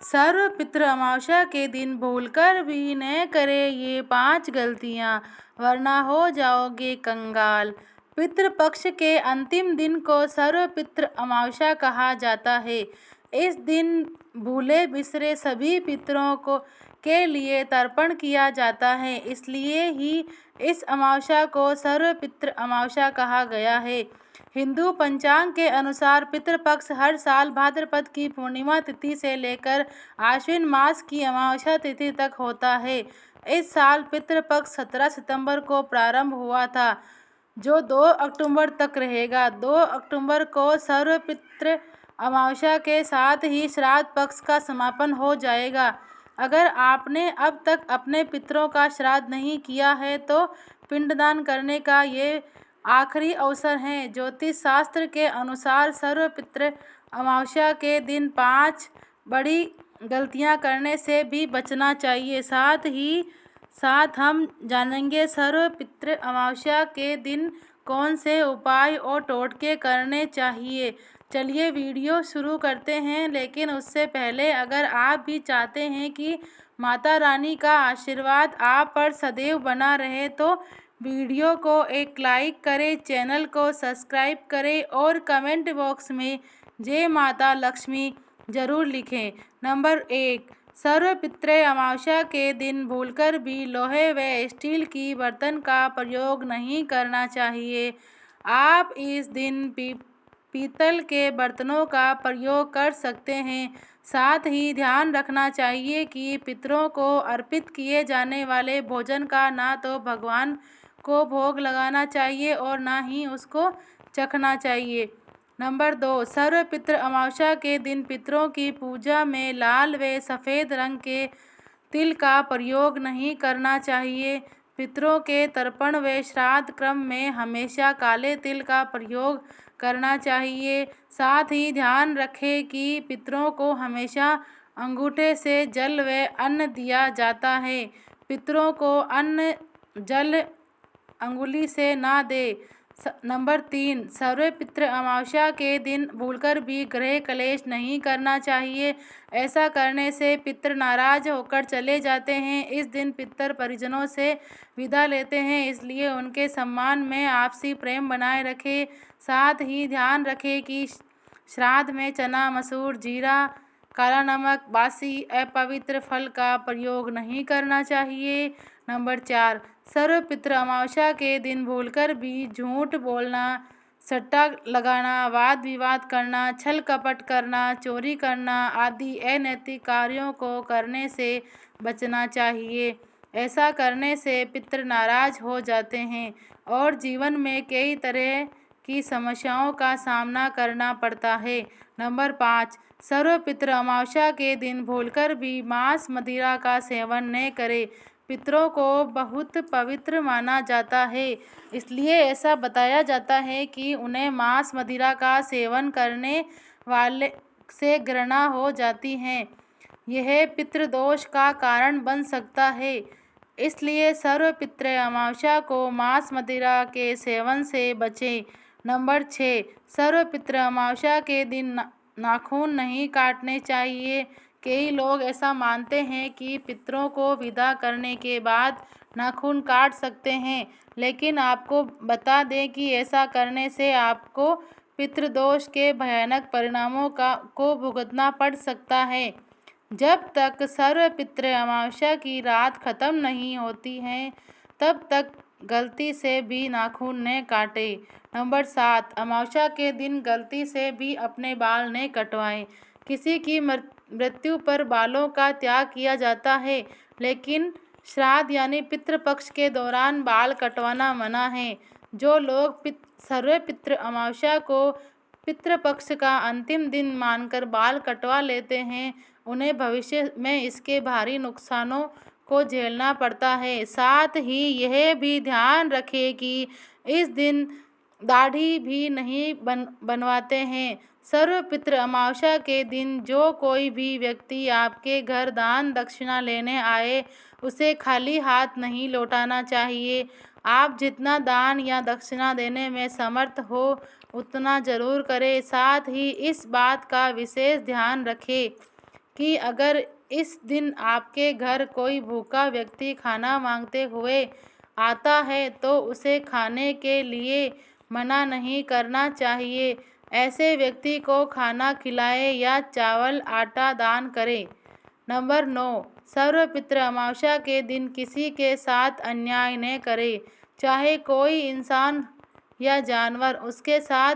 सर्व पितृ अमावस्या के दिन भूलकर भी न करें ये 5 गलतियां, वरना हो जाओगे कंगाल। पितृपक्ष के अंतिम दिन को सर्व पितृ अमावस्या कहा जाता है। इस दिन भूले बिसरे सभी पितरों को के लिए तर्पण किया जाता है, इसलिए ही इस अमावस्या को सर्व पितृ अमावस्या कहा गया है। हिंदू पंचांग के अनुसार पितृपक्ष हर साल भाद्रपद की पूर्णिमा तिथि से लेकर आश्विन मास की अमावस्या तिथि तक होता है। इस साल पितृपक्ष 17 सितंबर को प्रारंभ हुआ था, जो 2 अक्टूबर तक रहेगा। 2 अक्टूबर को सर्व पितृ अमावस्या के साथ ही श्राद्ध पक्ष का समापन हो जाएगा। अगर आपने अब तक अपने पितरों का श्राद्ध नहीं किया है तो पिंडदान करने का ये आखिरी अवसर है। ज्योतिष शास्त्र के अनुसार सर्व पितृ अमावस्या के दिन 5 बड़ी गलतियां करने से भी बचना चाहिए। साथ ही साथ हम जानेंगे सर्व पितृ अमावस्या के दिन कौन से उपाय और टोटके करने चाहिए। चलिए वीडियो शुरू करते हैं, लेकिन उससे पहले अगर आप भी चाहते हैं कि माता रानी का आशीर्वाद आप पर सदैव बना रहे तो वीडियो को एक लाइक करें, चैनल को सब्सक्राइब करें और कमेंट बॉक्स में जय माता लक्ष्मी जरूर लिखें। नंबर 1, सर्व पितृ अमावस्या के दिन भूलकर भी लोहे व स्टील की बर्तन का प्रयोग नहीं करना चाहिए। आप इस दिन पीतल के बर्तनों का प्रयोग कर सकते हैं। साथ ही ध्यान रखना चाहिए कि पितरों को अर्पित किए जाने वाले भोजन का ना तो भगवान को भोग लगाना चाहिए और ना ही उसको चखना चाहिए। नंबर 2, सर्व पितृ अमावस्या के दिन पितरों की पूजा में लाल व सफ़ेद रंग के तिल का प्रयोग नहीं करना चाहिए। पितरों के तर्पण व श्राद्ध क्रम में हमेशा काले तिल का प्रयोग करना चाहिए। साथ ही ध्यान रखें कि पितरों को हमेशा अंगूठे से जल व अन्न दिया जाता है। पितरों को अन्न जल अंगुली से ना दे। नंबर 3, सर्व पितृ अमावस्या के दिन भूलकर भी गृह कलेश नहीं करना चाहिए। ऐसा करने से पितृ नाराज होकर चले जाते हैं। इस दिन पितृ परिजनों से विदा लेते हैं, इसलिए उनके सम्मान में आपसी प्रेम बनाए रखें। साथ ही ध्यान रखें कि श्राद्ध में चना, मसूर, जीरा, काला नमक, बासी अपवित्र फल का प्रयोग नहीं करना चाहिए। नंबर 4, सर्व पितृ अमावस्या के दिन भूलकर भी झूठ बोलना, सट्टा लगाना, वाद विवाद करना, छल कपट करना, चोरी करना आदि अनैतिक कार्यों को करने से बचना चाहिए। ऐसा करने से पितृ नाराज हो जाते हैं और जीवन में कई तरह की समस्याओं का सामना करना पड़ता है। नंबर 5, सर्व पितृ अमावस्या के दिन भूलकर भी मांस मदिरा का सेवन न करें। पितरों को बहुत पवित्र माना जाता है, इसलिए ऐसा बताया जाता है कि उन्हें मांस मदिरा का सेवन करने वाले से घृणा हो जाती है। यह पितृदोष का कारण बन सकता है, इसलिए सर्व पितृ अमावस्या को मांस मदिरा के सेवन से बचें। नंबर 6, सर्व पितृ अमावस्या के दिन नाखून नहीं काटने चाहिए। कई लोग ऐसा मानते हैं कि पितरों को विदा करने के बाद नाखून काट सकते हैं, लेकिन आपको बता दें कि ऐसा करने से आपको पितृदोष के भयानक परिणामों को भुगतना पड़ सकता है। जब तक सर्व पितृ अमावस्या की रात खत्म नहीं होती है, तब तक गलती से भी नाखून न काटें। नंबर 7, अमावस्या के दिन गलती से भी अपने बाल न कटवाएं। किसी की मृत्यु पर बालों का त्याग किया जाता है, लेकिन श्राद्ध यानी पितृपक्ष के दौरान बाल कटवाना मना है। जो लोग सर्व पितृ अमावस्या को पितृपक्ष का अंतिम दिन मानकर बाल कटवा लेते हैं, उन्हें भविष्य में इसके भारी नुकसानों को झेलना पड़ता है। साथ ही यह भी ध्यान रखें कि इस दिन दाढ़ी भी नहीं बनवाते हैं। सर्व पितृ अमावस्या के दिन जो कोई भी व्यक्ति आपके घर दान दक्षिणा लेने आए, उसे खाली हाथ नहीं लौटाना चाहिए। आप जितना दान या दक्षिणा देने में समर्थ हो उतना जरूर करें। साथ ही इस बात का विशेष ध्यान रखें कि अगर इस दिन आपके घर कोई भूखा व्यक्ति खाना मांगते हुए आता है तो उसे खाने के लिए मना नहीं करना चाहिए। ऐसे व्यक्ति को खाना खिलाए या चावल आटा दान करें। नंबर 9, सर्वपित्र अमावस्या के दिन किसी के साथ अन्याय न करें। चाहे कोई इंसान या जानवर, उसके साथ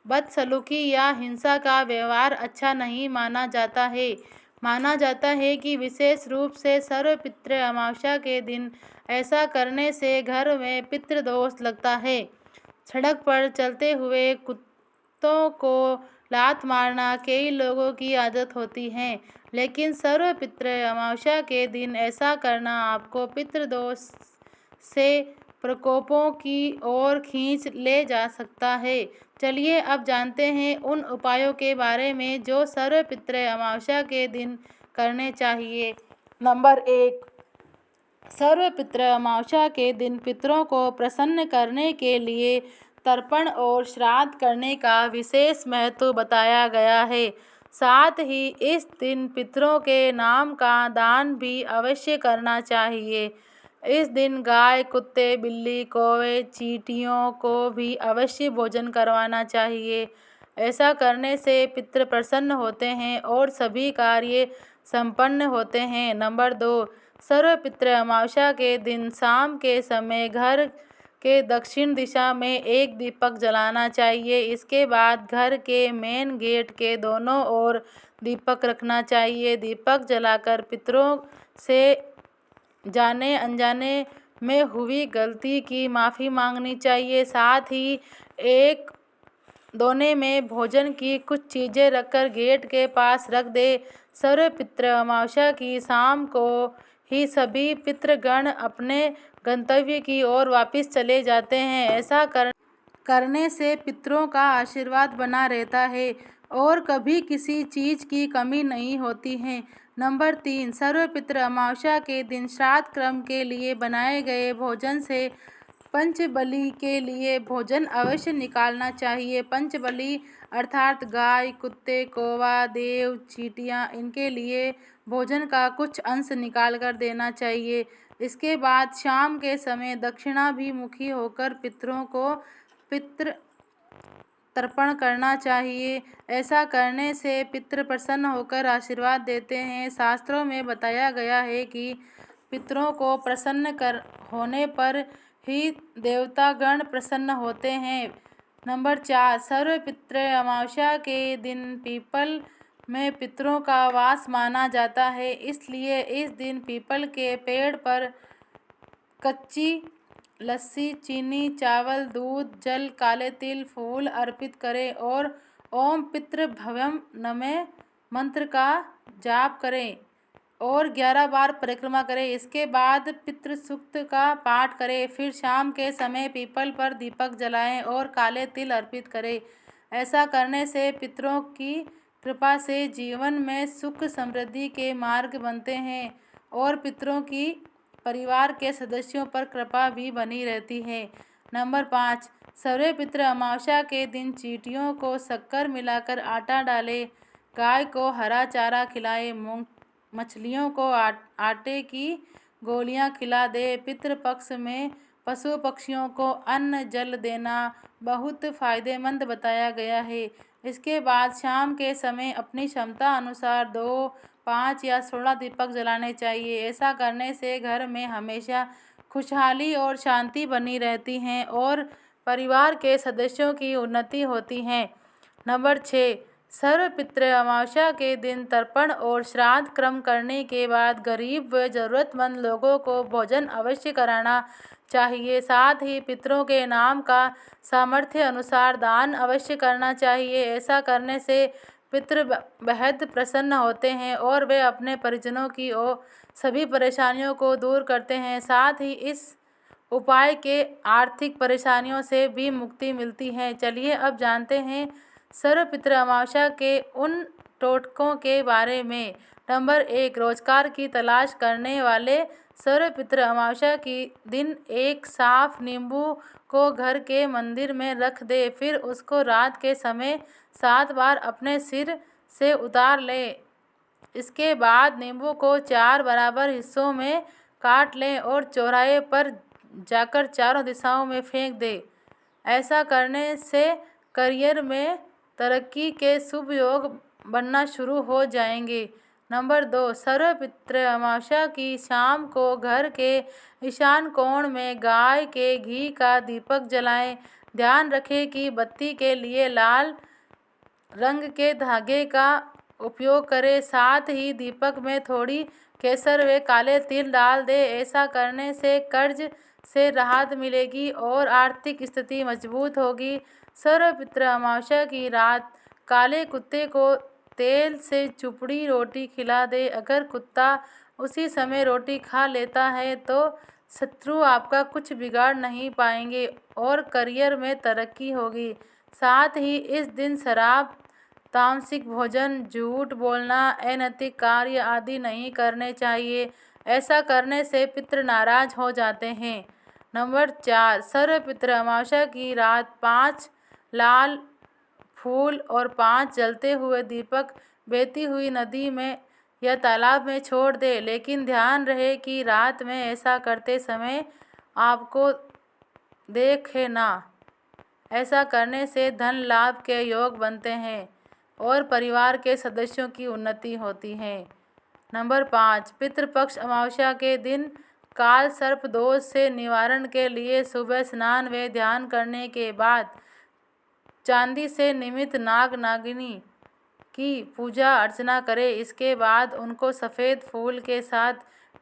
बदसलूकी या हिंसा का व्यवहार अच्छा नहीं माना जाता है। माना जाता है कि विशेष रूप से सर्वपित्र अमावस्या के दिन ऐसा करने से घर में पितृदोष लगता है। सड़क पर चलते हुए कुत्तों को लात मारना कई लोगों की आदत होती है, लेकिन सर्वपित्र अमावस्या के दिन ऐसा करना आपको पितृदोष से प्रकोपों की ओर खींच ले जा सकता है। चलिए अब जानते हैं उन उपायों के बारे में जो सर्वपित्र अमावस्या के दिन करने चाहिए। नंबर 1, सर्वपित्र अमावस्या के दिन पितरों को प्रसन्न करने के लिए तर्पण और श्राद्ध करने का विशेष महत्व बताया गया है। साथ ही इस दिन पितरों के नाम का दान भी अवश्य करना चाहिए। इस दिन गाय, कुत्ते, बिल्ली, कौवे, चींटियों को भी अवश्य भोजन करवाना चाहिए। ऐसा करने से पितृ प्रसन्न होते हैं और सभी कार्य संपन्न होते हैं। नंबर 2, सर्वपित्र अमावस्या के दिन शाम के समय घर के दक्षिण दिशा में एक दीपक जलाना चाहिए। इसके बाद घर के मेन गेट के दोनों ओर दीपक रखना चाहिए। दीपक जलाकर पितरों से जाने अनजाने में हुई गलती की माफ़ी मांगनी चाहिए। साथ ही एक दोने में भोजन की कुछ चीज़ें रखकर गेट के पास रख दे। सर्वपित्र अमावस्या की शाम को ही सभी पितृगण अपने गंतव्य की ओर वापस चले जाते हैं। ऐसा करने से पितरों का आशीर्वाद बना रहता है और कभी किसी चीज़ की कमी नहीं होती है। नंबर 3, सर्वपित्र अमावस्या के दिन श्राद्ध कर्म के लिए बनाए गए भोजन से पंचबलि के लिए भोजन अवश्य निकालना चाहिए। पंचबलि अर्थात गाय, कुत्ते, कौवा, देव, चींटियाँ, इनके लिए भोजन का कुछ अंश निकाल कर देना चाहिए। इसके बाद शाम के समय दक्षिणाभिमुखी होकर पितरों को पितृ तर्पण करना चाहिए। ऐसा करने से पितृ प्रसन्न होकर आशीर्वाद देते हैं। शास्त्रों में बताया गया है कि पितरों को प्रसन्न होने पर ही देवतागण प्रसन्न होते हैं। नंबर 4, सर्वपित्र अमावस्या के दिन पीपल में पितरों का वास माना जाता है, इसलिए इस दिन पीपल के पेड़ पर कच्ची लस्सी, चीनी, चावल, दूध, जल, काले तिल, फूल अर्पित करें और ओम पितृभ्यं नमः मंत्र का जाप करें और 11 बार परिक्रमा करें। इसके बाद पितृसूक्त का पाठ करें। फिर शाम के समय पीपल पर दीपक जलाएं और काले तिल अर्पित करें। ऐसा करने से पितरों की कृपा से जीवन में सुख समृद्धि के मार्ग बनते हैं और पितरों की परिवार के सदस्यों पर कृपा भी बनी रहती है। नंबर 5, सर्वपित्र अमावस्या के दिन चींटियों को शक्कर मिलाकर आटा डालें, गाय को हरा चारा खिलाएं, मछलियों को आटे की गोलियां खिला दे। पितृपक्ष में पशु पक्षियों को अन्न जल देना बहुत फायदेमंद बताया गया है। इसके बाद शाम के समय अपनी क्षमता अनुसार 2, 5 या 16 दीपक जलाने चाहिए। ऐसा करने से घर में हमेशा खुशहाली और शांति बनी रहती है और परिवार के सदस्यों की उन्नति होती है। नंबर 6, सर्वपित्र अमावस्या के दिन तर्पण और श्राद्ध कर्म करने के बाद गरीब व जरूरतमंद लोगों को भोजन अवश्य कराना चाहिए। साथ ही पितरों के नाम का सामर्थ्य अनुसार दान अवश्य करना चाहिए। ऐसा करने से पितृ बेहद प्रसन्न होते हैं और वे अपने परिजनों की ओर सभी परेशानियों को दूर करते हैं। साथ ही इस उपाय के आर्थिक परेशानियों से भी मुक्ति मिलती है। चलिए अब जानते हैं सर्वपित्र अमावस्या के उन टोटकों के बारे में। नंबर 1, रोजगार की तलाश करने वाले सर्वपित्र अमावस्या के दिन एक साफ नींबू को घर के मंदिर में रख दे, फिर उसको रात के समय 7 बार अपने सिर से उतार ले। इसके बाद नींबू को 4 बराबर हिस्सों में काट लें और चौराहे पर जाकर चारों दिशाओं में फेंक दें। ऐसा करने से करियर में तरक्की के शुभ योग बनना शुरू हो जाएंगे। नंबर 2, सर्वपित्र अमावस्या की शाम को घर के ईशान कोण में गाय के घी का दीपक जलाएं। ध्यान रखें कि बत्ती के लिए लाल रंग के धागे का उपयोग करें। साथ ही दीपक में थोड़ी केसर व काले तिल डाल दें। ऐसा करने से कर्ज से राहत मिलेगी और आर्थिक स्थिति मजबूत होगी। सर्वपित्र अमावस्या की रात काले कुत्ते को तेल से चुपड़ी रोटी खिला दे। अगर कुत्ता उसी समय रोटी खा लेता है तो शत्रु आपका कुछ बिगाड़ नहीं पाएंगे और करियर में तरक्की होगी। साथ ही इस दिन शराब, तामसिक भोजन, झूठ बोलना, अनैतिक कार्य आदि नहीं करने चाहिए। ऐसा करने से पितृ नाराज हो जाते हैं। नंबर 4, सर्वपित्र अमावस्या की रात 5 लाल फूल और 5 जलते हुए दीपक बहती हुई नदी में या तालाब में छोड़ दे। लेकिन ध्यान रहे कि रात में ऐसा करते समय आपको देखे ना। ऐसा करने से धन लाभ के योग बनते हैं और परिवार के सदस्यों की उन्नति होती है। नंबर 5, पितृपक्ष अमावस्या के दिन काल सर्प दोष से निवारण के लिए सुबह स्नान व ध्यान करने के बाद चांदी से निर्मित नाग नागिनी की पूजा अर्चना करें। इसके बाद उनको सफ़ेद फूल के साथ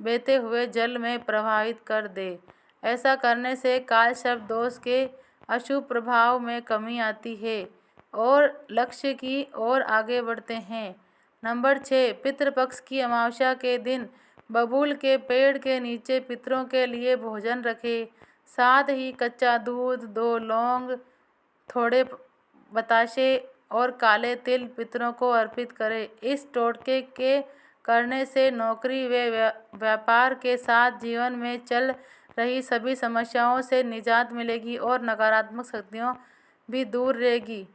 बहते हुए जल में प्रवाहित कर दें। ऐसा करने से काल सर्प दोष के अशुभ प्रभाव में कमी आती है और लक्ष्य की ओर आगे बढ़ते हैं। नंबर 6, पितृपक्ष की अमावस्या के दिन बबूल के पेड़ के नीचे पितरों के लिए भोजन रखें। साथ ही कच्चा दूध, 2 लौंग, थोड़े बताशे और काले तिल पितरों को अर्पित करें। इस टोटके के करने से नौकरी व व्यापार के साथ जीवन में चल रही सभी समस्याओं से निजात मिलेगी और नकारात्मक शक्तियों भी दूर रहेगी।